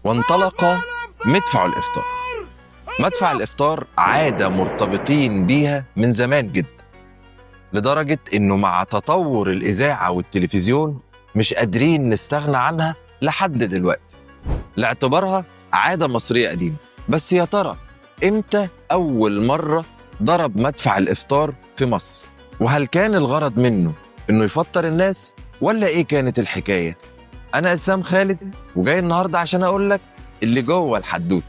وانطلق مدفع الإفطار. مدفع الإفطار عادة مرتبطين بيها من زمان جدا، لدرجة إنه مع تطور الإذاعة والتلفزيون مش قادرين نستغنى عنها لحد دلوقتي، لاعتبارها عادة مصرية قديمة. بس يا ترى إمتى أول مرة ضرب مدفع الإفطار في مصر؟ وهل كان الغرض منه إنه يفطر الناس ولا إيه كانت الحكاية؟ أنا إسلام خالد، وجاي النهاردة عشان أقول لك اللي جوه الحدوتة.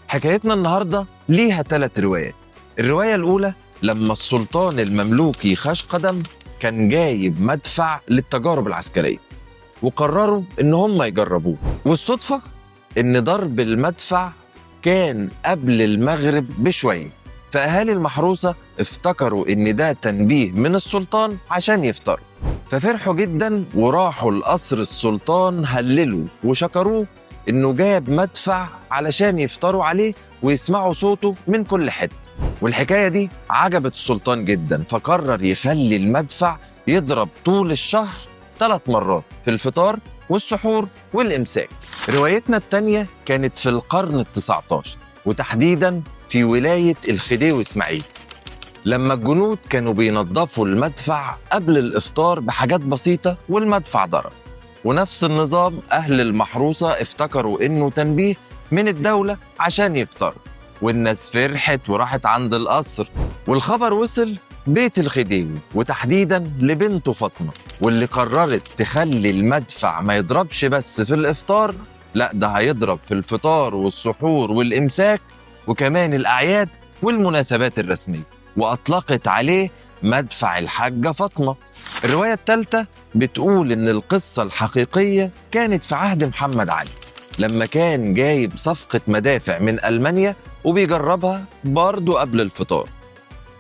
حكايتنا النهاردة ليها 3 روايات. الرواية الأولى لما السلطان المملوكي خاشقدم كان جايب مدفع للتجارب العسكرية، وقرروا إن هم يجربوه، والصدفة إن ضرب المدفع كان قبل المغرب بشوية، فأهالي المحروسة افتكروا إن ده تنبيه من السلطان عشان يفطروا، ففرحوا جدا وراحوا لقصر السلطان هللوا وشكروه إنه جاب مدفع علشان يفطروا عليه ويسمعوا صوته من كل حتة. والحكاية دي عجبت السلطان جدا، فقرر يخلي المدفع يضرب طول الشهر 3 مرات في الفطار والسحور والإمساك. روايتنا التانية كانت في القرن ال19، وتحديدا في ولاية الخديوي إسماعيل، لما الجنود كانوا بينظفوا المدفع قبل الإفطار بحاجات بسيطة والمدفع ضرب. ونفس النظام أهل المحروسة افتكروا إنه تنبيه من الدولة عشان يفطروا، والناس فرحت وراحت عند القصر، والخبر وصل بيت الخديوي وتحديدا لبنته فاطمة، واللي قررت تخلي المدفع ما يضربش بس في الإفطار، لا ده هيضرب في الفطار والسحور والإمساك وكمان الأعياد والمناسبات الرسمية، وأطلقت عليه مدفع الحاجة فاطمة. الرواية الثالثة بتقول إن القصة الحقيقية كانت في عهد محمد علي، لما كان جايب صفقة مدافع من ألمانيا وبيجربها برضو قبل الفطار،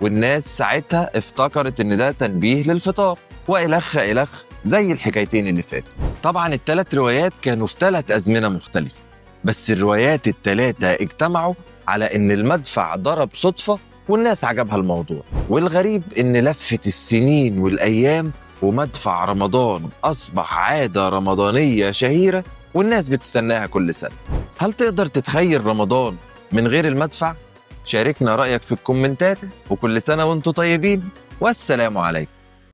والناس ساعتها افتكرت إن ده تنبيه للفطار، وإلخ إلخ زي الحكايتين اللي فاتوا. طبعا ال3 روايات كانوا في 3 أزمنة مختلفة، بس الروايات ال3 اجتمعوا على إن المدفع ضرب صدفة والناس عجبها الموضوع. والغريب إن لفت السنين والأيام ومدفع رمضان أصبح عادة رمضانية شهيرة والناس بتستناها كل سنة. هل تقدر تتخيل رمضان من غير المدفع؟ شاركنا رأيك في الكومنتات، وكل سنة وانتم طيبين، والسلام عليكم.